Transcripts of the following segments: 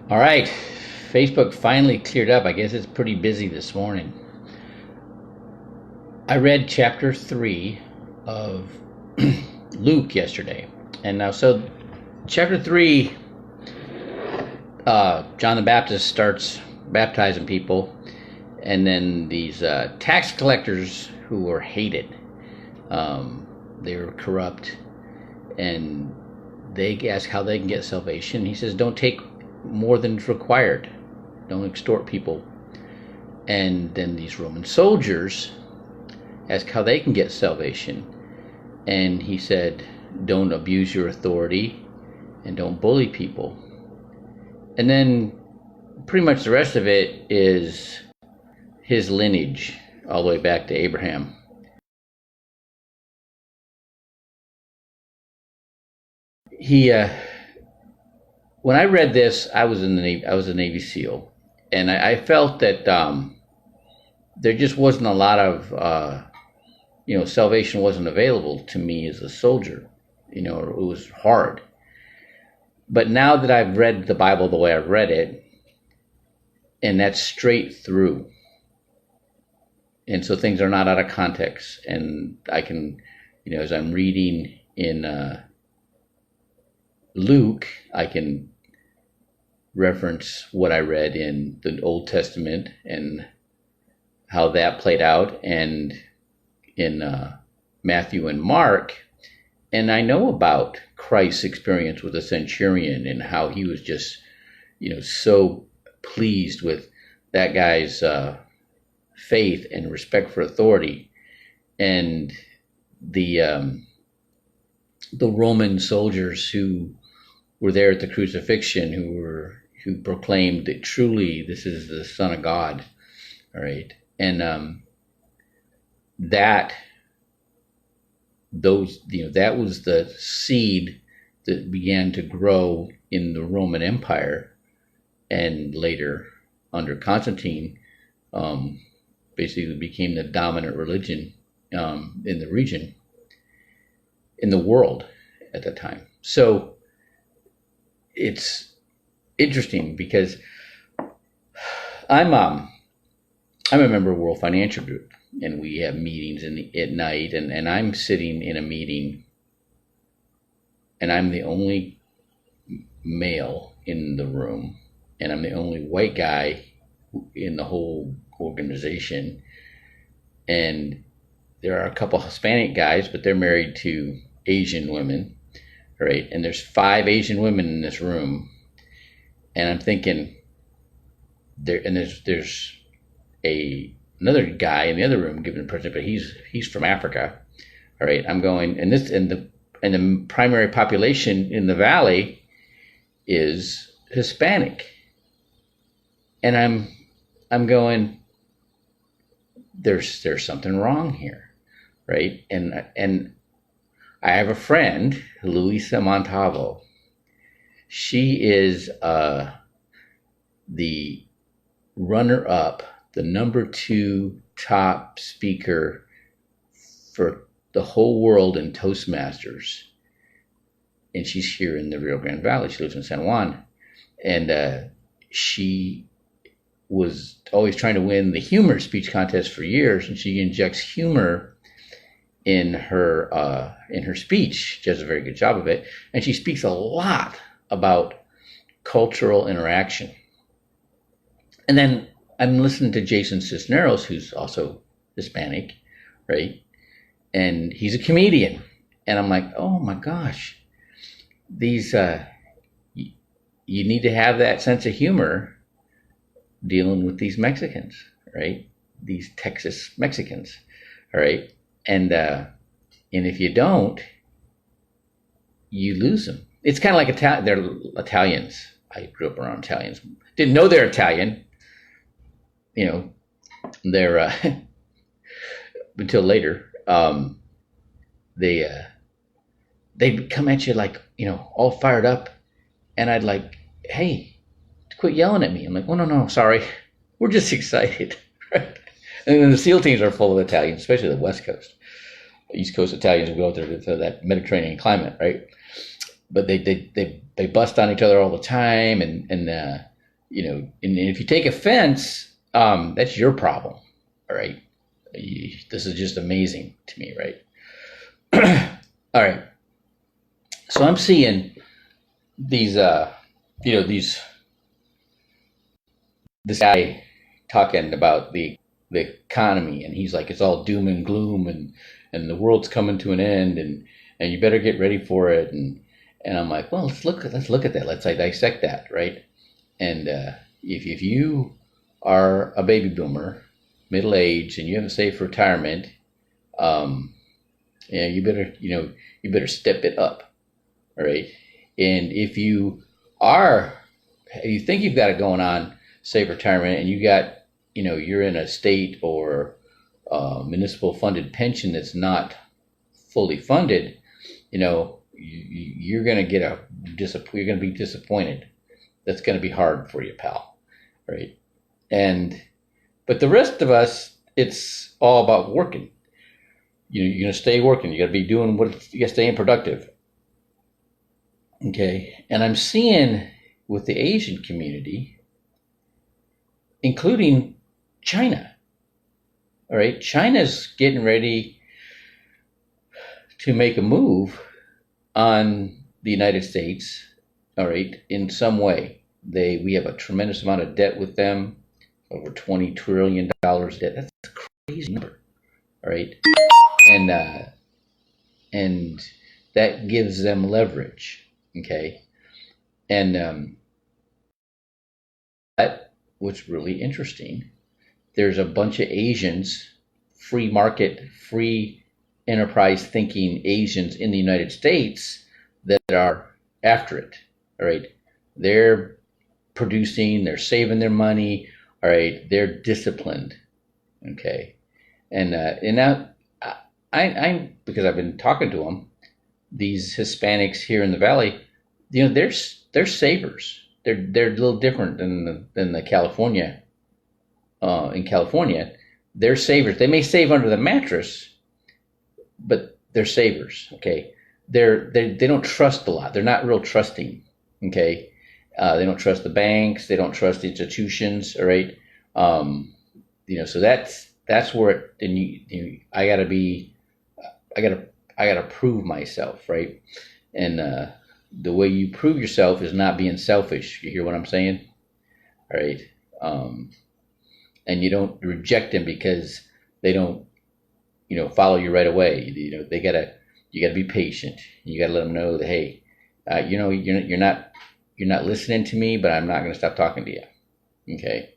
All right, Facebook finally cleared up. I guess it's pretty busy this morning. I read chapter 3 of Luke yesterday. And now, so chapter 3, John the Baptist starts baptizing people. And then these tax collectors who were hated, they were corrupt. And they ask how they can get salvation. He says, don't take more than is required. Don't extort people. And then these Roman soldiers ask how they can get salvation. And he said, don't abuse your authority and don't bully people. And then pretty much the rest of it is his lineage all the way back to Abraham. He when I read this, I was in the Navy. I was a Navy SEAL, and I felt that there just wasn't a lot of salvation wasn't available to me as a soldier. It was hard. But now that I've read the Bible the way I've read it, and that's straight through, and so things are not out of context, and I can, as I'm reading in Luke, I can reference what I read in the Old Testament and how that played out, and in Matthew and Mark, and I know about Christ's experience with a centurion and how he was just, so pleased with that guy's faith and respect for authority, and the Roman soldiers who were there at the crucifixion, who proclaimed that truly this is the Son of God. All right, and that was the seed that began to grow in the Roman Empire, and later under Constantine, basically became the dominant religion in the region, in the world at the time. So it's interesting because I'm a member of World Financial Group, and we have meetings at night, and I'm sitting in a meeting, and I'm the only male in the room, and I'm the only white guy in the whole organization, and there are a couple Hispanic guys, but they're married to Asian women, right? And there's 5 Asian women in this room, and I'm thinking there's another guy in the other room giving a presentation, but he's from Africa. All right, I'm going, and the primary population in the valley is Hispanic, and I'm going, there's something wrong here, right? And I have a friend, Luisa Montalvo. She is the runner-up, the number 2 top speaker for the whole world in Toastmasters, and she's here in the Rio Grande Valley. She lives in San Juan, and she was always trying to win the humor speech contest for years, and she injects humor in her speech. She does a very good job of it, and she speaks a lot about cultural interaction. And then I'm listening to Jason Cisneros, who's also Hispanic, right? And he's a comedian, and I'm like, oh my gosh, these you need to have that sense of humor dealing with these Mexicans, right? These Texas Mexicans, all right? And if you don't, you lose them. It's kind of like they're Italians. I grew up around Italians. Didn't know they're Italian. They're until later. They'd come at you like, all fired up, and I'd like, hey, quit yelling at me. I'm like, oh no, sorry, we're just excited, right? And then the SEAL teams are full of Italians, especially the West Coast. East Coast Italians who go out there to that Mediterranean climate, right? But they bust on each other all the time, and and if you take offense, that's your problem. All right. This is just amazing to me, right? All right. So I'm seeing these, these this guy talking about the economy, and he's like, it's all doom and gloom, and the world's coming to an end, and you better get ready for it, and I'm like, well, let's look at that. Let's dissect that, right? And if you are a baby boomer, middle age, and you haven't saved for retirement, yeah, you better step it up, all right? And if you think you've got it going on, save retirement, and you're in a state or municipal funded pension that's not fully funded, you're going to you're going to be disappointed. That's going to be hard for you, pal, right? But the rest of us, it's all about working. You're going to stay working. You got to be doing you got to stay productive. Okay, and I'm seeing with the Asian community, including China. All right, China's getting ready to make a move on the United States. All right, in some way, we have a tremendous amount of debt with them, over $20 trillion debt. That's a crazy number. All right, and that gives them leverage. Okay, and what's really interesting, there's a bunch of Asians, free market, free enterprise thinking Asians in the United States that are after it. All right, they're producing, they're saving their money. All right, they're disciplined. Okay, and now I'm because I've been talking to them, these Hispanics here in the Valley, they're savers. They're a little different than the California. In California, they're savers. They may save under the mattress, but they're savers. Okay, they don't trust a lot. They're not real trusting. Okay, they don't trust the banks. They don't trust the institutions. All right, so that's where I gotta prove myself, right? And the way you prove yourself is not being selfish. You hear what I'm saying? All right. And you don't reject them because they don't, follow you right away. You gotta be patient. You gotta let them know that, hey, you're not listening to me, but I'm not going to stop talking to you. Okay.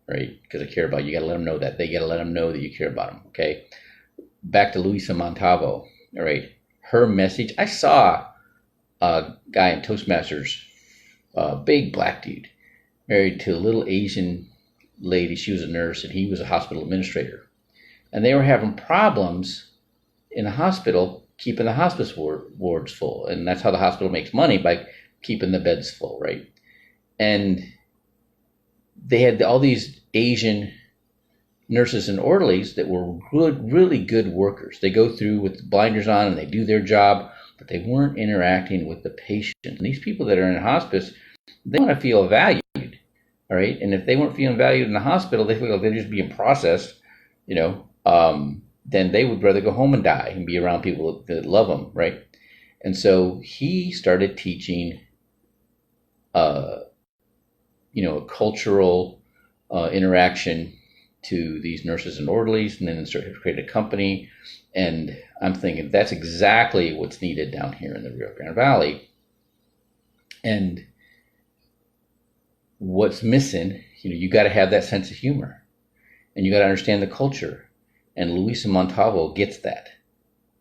Right. Because I care about you. You gotta let them know that. They gotta let them know that you care about them. Okay. Back to Luisa Montalvo. All right. Her message. I saw a guy in Toastmasters, a big black dude, married to a little Asian lady. She was a nurse and he was a hospital administrator. And they were having problems in the hospital keeping the hospice wards full. And that's how the hospital makes money, by keeping the beds full, right? And they had all these Asian nurses and orderlies that were really good workers. They go through with blinders on and they do their job, but they weren't interacting with the patient. And these people that are in hospice, they want to feel valued, all right? And if they weren't feeling valued in the hospital, they feel like they're just being processed, then they would rather go home and die and be around people that love them, right? And so he started teaching, a cultural interaction to these nurses and orderlies, and then started to create a company. And I'm thinking that's exactly what's needed down here in the Rio Grande Valley. And what's missing, you got to have that sense of humor, and you got to understand the culture. And Luisa Montalvo gets that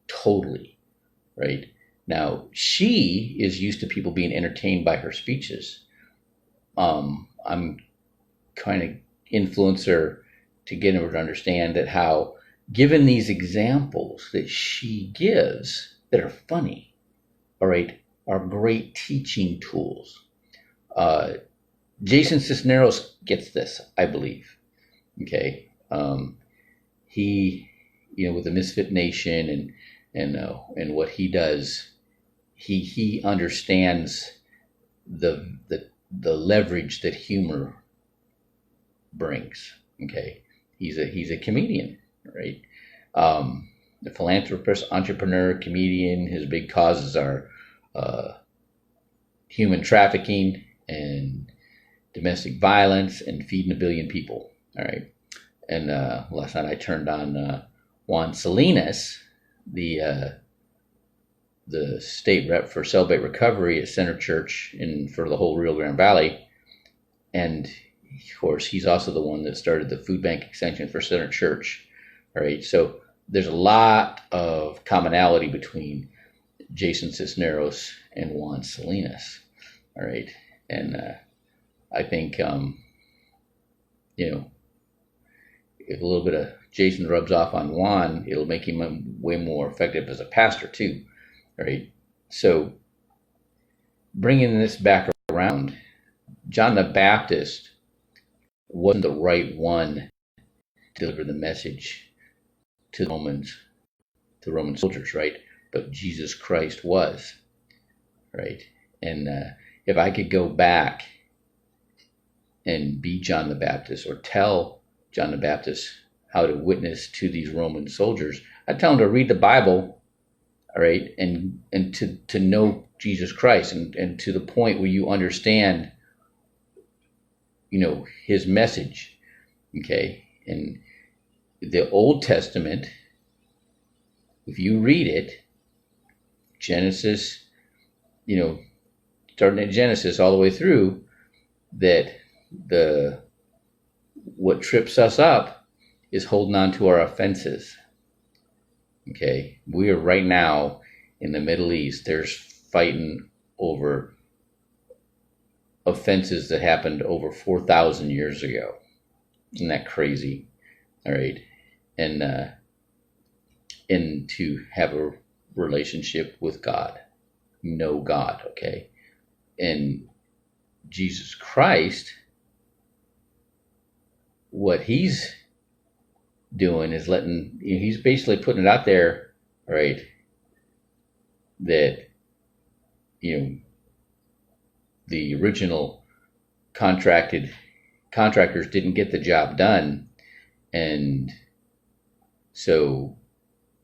totally, right? Now, she is used to people being entertained by her speeches. I'm kind of influence her to get her to understand that how, given these examples that she gives that are funny, all right, are great teaching tools. Jason Cisneros gets this, I believe. Okay. He, with the Misfit Nation and what he does, he understands the leverage that humor brings. Okay, he's a comedian, right? The philanthropist, entrepreneur, comedian. His big causes are uh, human trafficking and domestic violence and feeding 1 billion people. All right. And last night I turned on Juan Salinas, the state rep for Celebrate Recovery at Center Church for the whole Rio Grande Valley. And of course, he's also the one that started the food bank extension for Center Church. All right. So there's a lot of commonality between Jason Cisneros and Juan Salinas. All right. And I think, if a little bit of Jason rubs off on Juan, it'll make him way more effective as a pastor too. All right. So bringing this back around, John the Baptist wasn't the right one to deliver the message to the Roman soldiers, right? But Jesus Christ was, right? And if I could go back and be John the Baptist, or tell John the Baptist how to witness to these Roman soldiers, I'd tell him to read the Bible, all right, and to know Jesus Christ, and to the point where you understand, his message, okay? And the Old Testament, if you read it, Genesis, starting at Genesis all the way through, that what trips us up is holding on to our offenses. Okay, we are right now in the Middle East. There's fighting over offenses that happened over 4,000 years ago. Isn't that crazy? All right, and to have a relationship with God, know God. Okay, and Jesus Christ, what he's doing is he's basically putting it out there, right, that the original contractors didn't get the job done, and so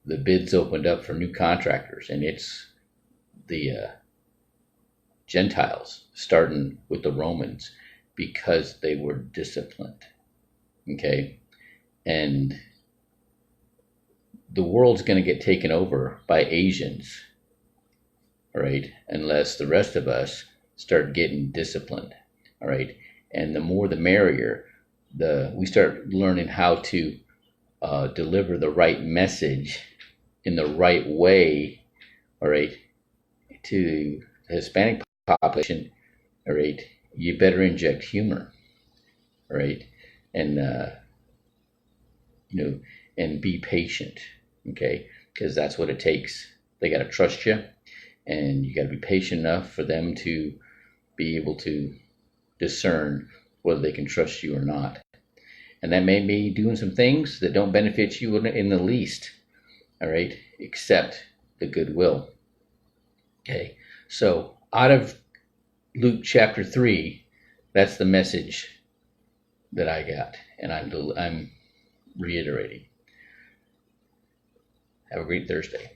the bids opened up for new contractors, and it's the Gentiles, starting with the Romans, because they were disciplined. Okay, and the world's going to get taken over by Asians, all right, unless the rest of us start getting disciplined, all right. And the more the merrier. We start learning how to deliver the right message in the right way, all right, to the Hispanic population, all right. You better inject humor, all right, and and be patient, okay, because that's what it takes. They got to trust you, and you got to be patient enough for them to be able to discern whether they can trust you or not. And that may be doing some things that don't benefit you in the least, all right, except the goodwill. Okay, so out of Luke chapter 3, that's the message that I got, and I'm reiterating. Have a great Thursday.